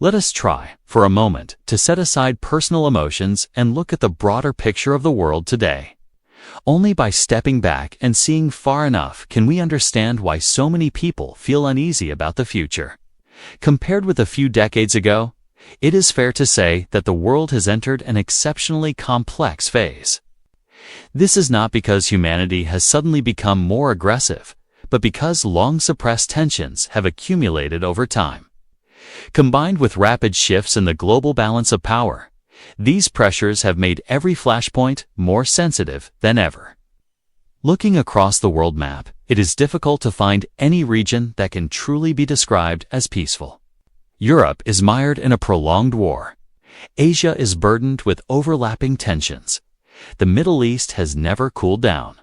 Let us try, for a moment, to set aside personal emotions and look at the broader picture of the world today. Only by stepping back and seeing far enough can we understand why so many people feel uneasy about the future. Compared with a few decades ago, it is fair to say that the world has entered an exceptionally complex phase. This is not because humanity has suddenly become more aggressive, but because long-suppressed tensions have accumulated over time. Combined with rapid shifts in the global balance of power, these pressures have made every flashpoint more sensitive than ever. Looking across the world map, it is difficult to find any region that can truly be described as peaceful. Europe is mired in a prolonged war. Asia is burdened with overlapping tensions. The Middle East has never cooled down.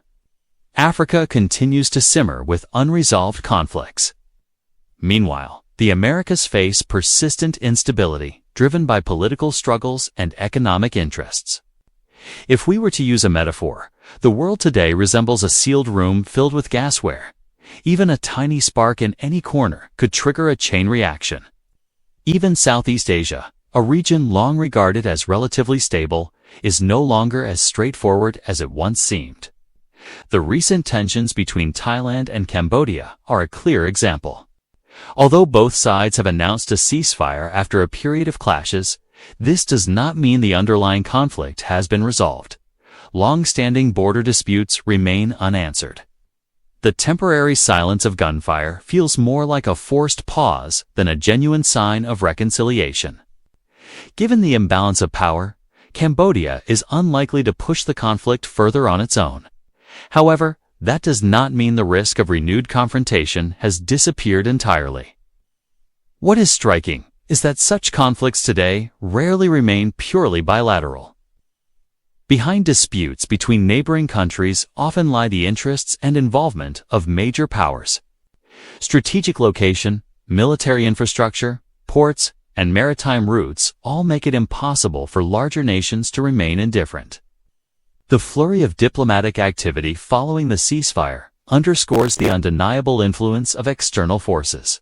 Africa continues to simmer with unresolved conflicts. Meanwhile, the Americas face persistent instability, driven by political struggles and economic interests. If we were to use a metaphor, the world today resembles a sealed room filled with gasware. Even a tiny spark in any corner could trigger a chain reaction. Even Southeast Asia, a region long regarded as relatively stable, is no longer as straightforward as it once seemed. The recent tensions between Thailand and Cambodia are a clear example. Although both sides have announced a ceasefire after a period of clashes, this does not mean the underlying conflict has been resolved. Long-standing border disputes remain unanswered. The temporary silence of gunfire feels more like a forced pause than a genuine sign of reconciliation. Given the imbalance of power, Cambodia is unlikely to push the conflict further on its own. However, that does not mean the risk of renewed confrontation has disappeared entirely. What is striking is that such conflicts today rarely remain purely bilateral. Behind disputes between neighboring countries often lie the interests and involvement of major powers. Strategic location, military infrastructure, ports, and maritime routes all make it impossible for larger nations to remain indifferent. The flurry of diplomatic activity following the ceasefire underscores the undeniable influence of external forces.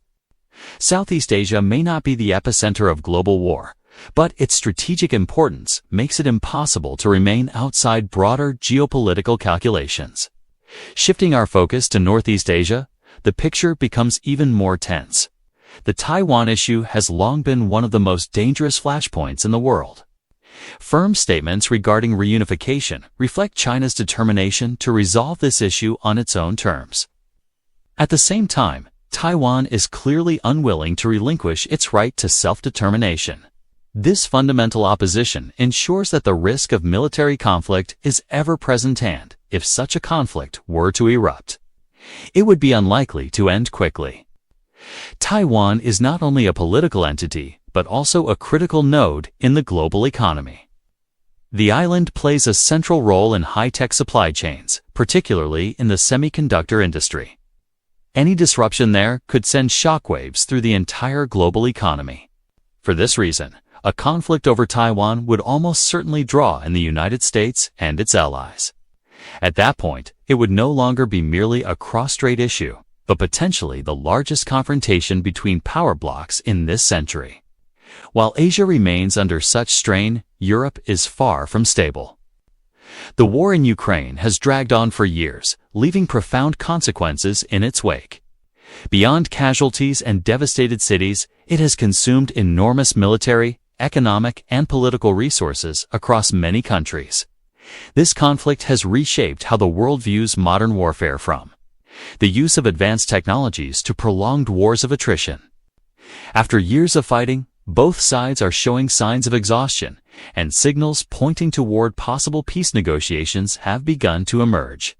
Southeast Asia may not be the epicenter of global war, but its strategic importance makes it impossible to remain outside broader geopolitical calculations. Shifting our focus to Northeast Asia, the picture becomes even more tense. The Taiwan issue has long been one of the most dangerous flashpoints in the world. Firm statements regarding reunification reflect China's determination to resolve this issue on its own terms. At the same time, Taiwan is clearly unwilling to relinquish its right to self-determination. This fundamental opposition ensures that the risk of military conflict is ever present, and, if such a conflict were to erupt, it would be unlikely to end quickly. Taiwan is not only a political entity, but also a critical node in the global economy. The island plays a central role in high-tech supply chains, particularly in the semiconductor industry. Any disruption there could send shockwaves through the entire global economy. For this reason, a conflict over Taiwan would almost certainly draw in the United States and its allies. At that point, it would no longer be merely a cross-strait issue, but potentially the largest confrontation between power blocs in this century. While Asia remains under such strain, Europe is far from stable. The war in Ukraine has dragged on for years, leaving profound consequences in its wake. Beyond casualties and devastated cities, it has consumed enormous military, economic, and political resources across many countries. This conflict has reshaped how the world views modern warfare, from the use of advanced technologies to prolonged wars of attrition. After years of fighting, both sides are showing signs of exhaustion, and signals pointing toward possible peace negotiations have begun to emerge.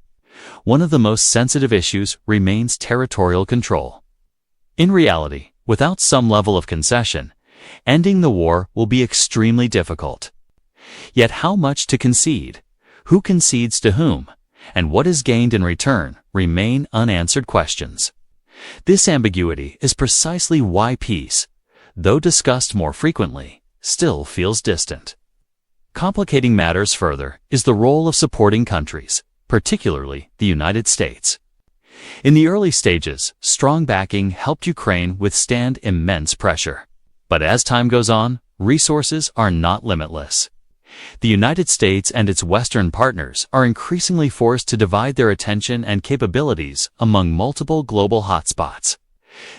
One of the most sensitive issues remains territorial control. In reality, without some level of concession, ending the war will be extremely difficult. Yet how much to concede, who concedes to whom, and what is gained in return remain unanswered questions. This ambiguity is precisely why peace, though discussed more frequently, still feels distant. Complicating matters further is the role of supporting countries, particularly the United States. In the early stages, strong backing helped Ukraine withstand immense pressure. But as time goes on, resources are not limitless. The United States and its Western partners are increasingly forced to divide their attention and capabilities among multiple global hotspots.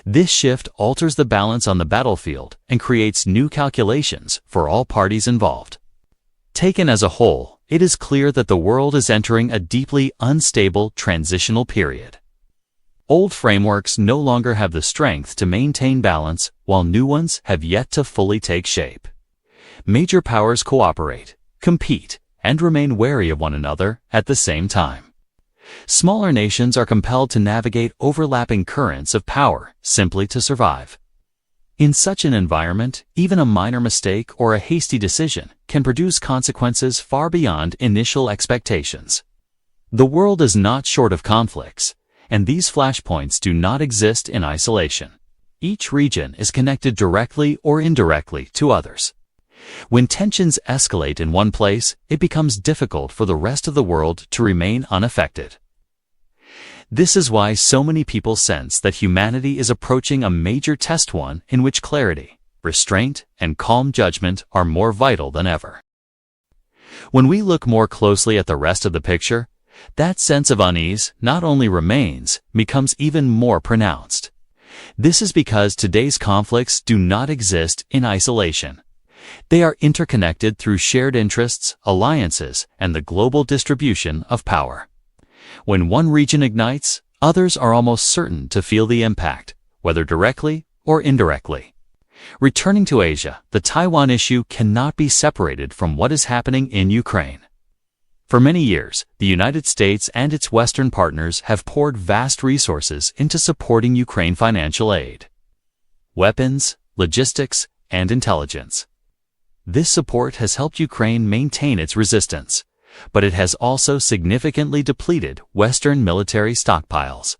This shift alters the balance on the battlefield and creates new calculations for all parties involved. Taken as a whole, it is clear that the world is entering a deeply unstable transitional period. Old frameworks no longer have the strength to maintain balance, while new ones have yet to fully take shape. Major powers cooperate, compete, and remain wary of one another at the same time. Smaller nations are compelled to navigate overlapping currents of power simply to survive. In such an environment, even a minor mistake or a hasty decision can produce consequences far beyond initial expectations. The world is not short of conflicts, and these flashpoints do not exist in isolation. Each region is connected directly or indirectly to others. When tensions escalate in one place, it becomes difficult for the rest of the world to remain unaffected. This is why so many people sense that humanity is approaching a major test, one in which clarity, restraint, and calm judgment are more vital than ever. When we look more closely at the rest of the picture, that sense of unease not only remains, becomes even more pronounced. This is because today's conflicts do not exist in isolation. They are interconnected through shared interests, alliances, and the global distribution of power. When one region ignites, others are almost certain to feel the impact, whether directly or indirectly. Returning to Asia, the Taiwan issue cannot be separated from what is happening in Ukraine. For many years, the United States and its Western partners have poured vast resources into supporting Ukraine financial aid, weapons, logistics, and intelligence. This support has helped Ukraine maintain its resistance, but it has also significantly depleted Western military stockpiles.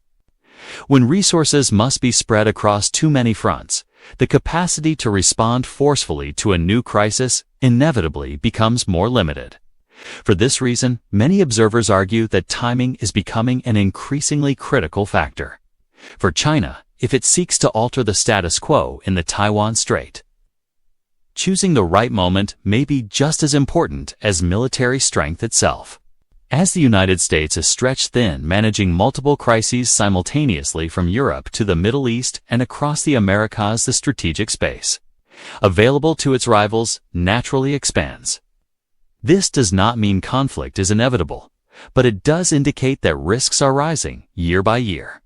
When resources must be spread across too many fronts, the capacity to respond forcefully to a new crisis inevitably becomes more limited. For this reason, many observers argue that timing is becoming an increasingly critical factor. For China, if it seeks to alter the status quo in the Taiwan Strait, choosing the right moment may be just as important as military strength itself. As the United States is stretched thin managing multiple crises simultaneously from Europe to the Middle East and across the Americas, the strategic space available to its rivals naturally expands. This does not mean conflict is inevitable, but it does indicate that risks are rising year by year.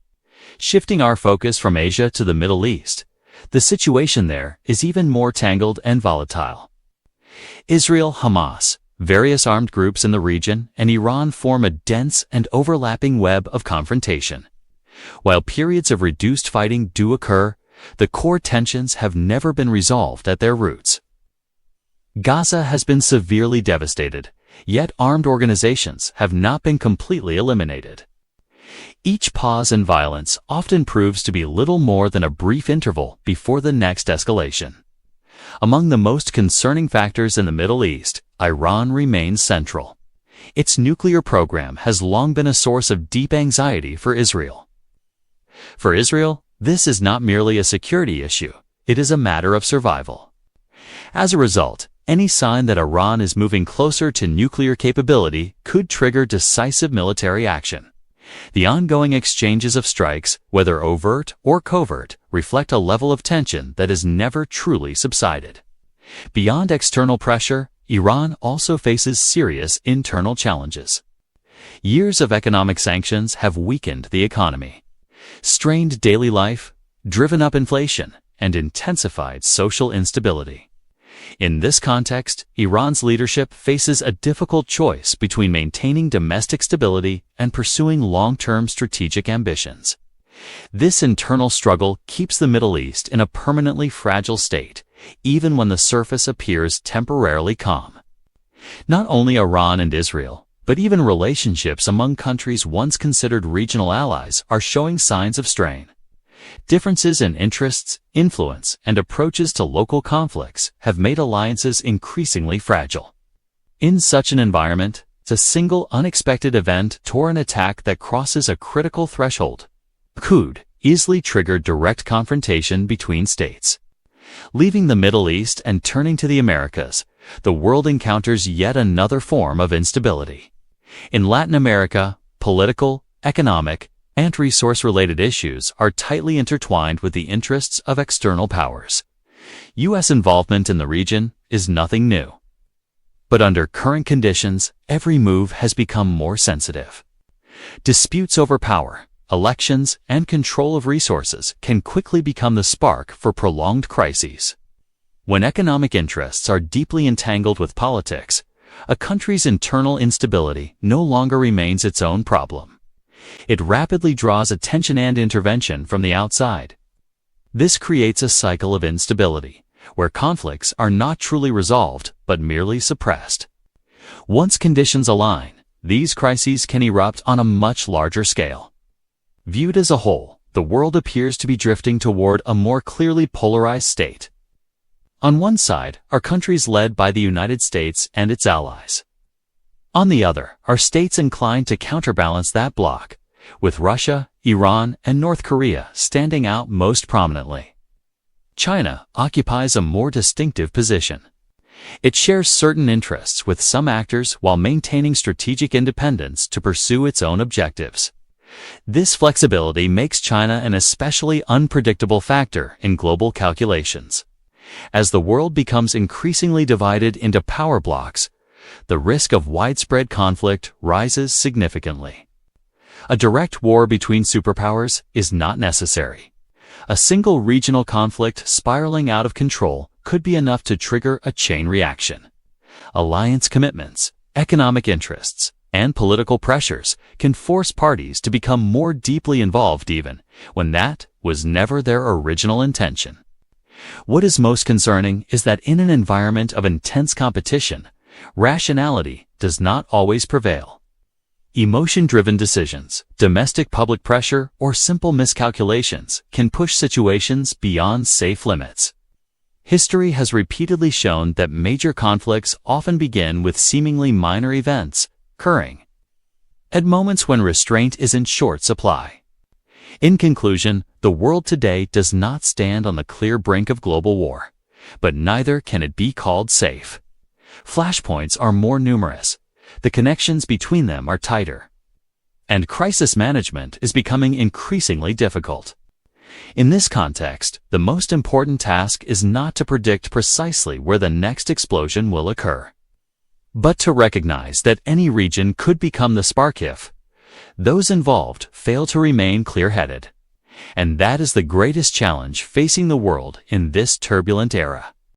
Shifting our focus from Asia to the Middle East, the situation there is even more tangled and volatile. Israel, Hamas, various armed groups in the region, and Iran form a dense and overlapping web of confrontation. While periods of reduced fighting do occur, the core tensions have never been resolved at their roots. Gaza has been severely devastated, yet armed organizations have not been completely eliminated. Each pause in violence often proves to be little more than a brief interval before the next escalation. Among the most concerning factors in the Middle East, Iran remains central. Its nuclear program has long been a source of deep anxiety for Israel. For Israel, this is not merely a security issue, it is a matter of survival. As a result, any sign that Iran is moving closer to nuclear capability could trigger decisive military action. The ongoing exchanges of strikes, whether overt or covert, reflect a level of tension that has never truly subsided. Beyond external pressure, Iran also faces serious internal challenges. Years of economic sanctions have weakened the economy, strained daily life, driven up inflation, and intensified social instability. In this context, Iran's leadership faces a difficult choice between maintaining domestic stability and pursuing long-term strategic ambitions. This internal struggle keeps the Middle East in a permanently fragile state, even when the surface appears temporarily calm. Not only Iran and Israel, but even relationships among countries once considered regional allies are showing signs of strain. Differences in interests, influence, and approaches to local conflicts have made alliances increasingly fragile. In such an environment, a single unexpected event or an attack that crosses a critical threshold could easily trigger direct confrontation between states. Leaving the Middle East and turning to the Americas, the world encounters yet another form of instability. In Latin America, political, economic, and resource-related issues are tightly intertwined with the interests of external powers. U.S. involvement in the region is nothing new. But under current conditions, every move has become more sensitive. Disputes over power, elections, and control of resources can quickly become the spark for prolonged crises. When economic interests are deeply entangled with politics, a country's internal instability no longer remains its own problem. It rapidly draws attention and intervention from the outside. This creates a cycle of instability, where conflicts are not truly resolved but merely suppressed. Once conditions align, these crises can erupt on a much larger scale. Viewed as a whole, the world appears to be drifting toward a more clearly polarized state. On one side are countries led by the United States and its allies. On the other are states inclined to counterbalance that bloc, with Russia, Iran, and North Korea standing out most prominently. China occupies a more distinctive position. It shares certain interests with some actors while maintaining strategic independence to pursue its own objectives. This flexibility makes China an especially unpredictable factor in global calculations. As the world becomes increasingly divided into power blocs, the risk of widespread conflict rises significantly. A direct war between superpowers is not necessary. A single regional conflict spiraling out of control could be enough to trigger a chain reaction. Alliance commitments, economic interests, and political pressures can force parties to become more deeply involved even when that was never their original intention. What is most concerning is that in an environment of intense competition, rationality does not always prevail. Emotion-driven decisions, domestic public pressure, or simple miscalculations can push situations beyond safe limits. History has repeatedly shown that major conflicts often begin with seemingly minor events occurring at moments when restraint is in short supply. In conclusion, the world today does not stand on the clear brink of global war, but neither can it be called safe. Flashpoints are more numerous, the connections between them are tighter, and crisis management is becoming increasingly difficult. In this context, the most important task is not to predict precisely where the next explosion will occur, but to recognize that any region could become the spark if those involved fail to remain clear-headed. And that is the greatest challenge facing the world in this turbulent era.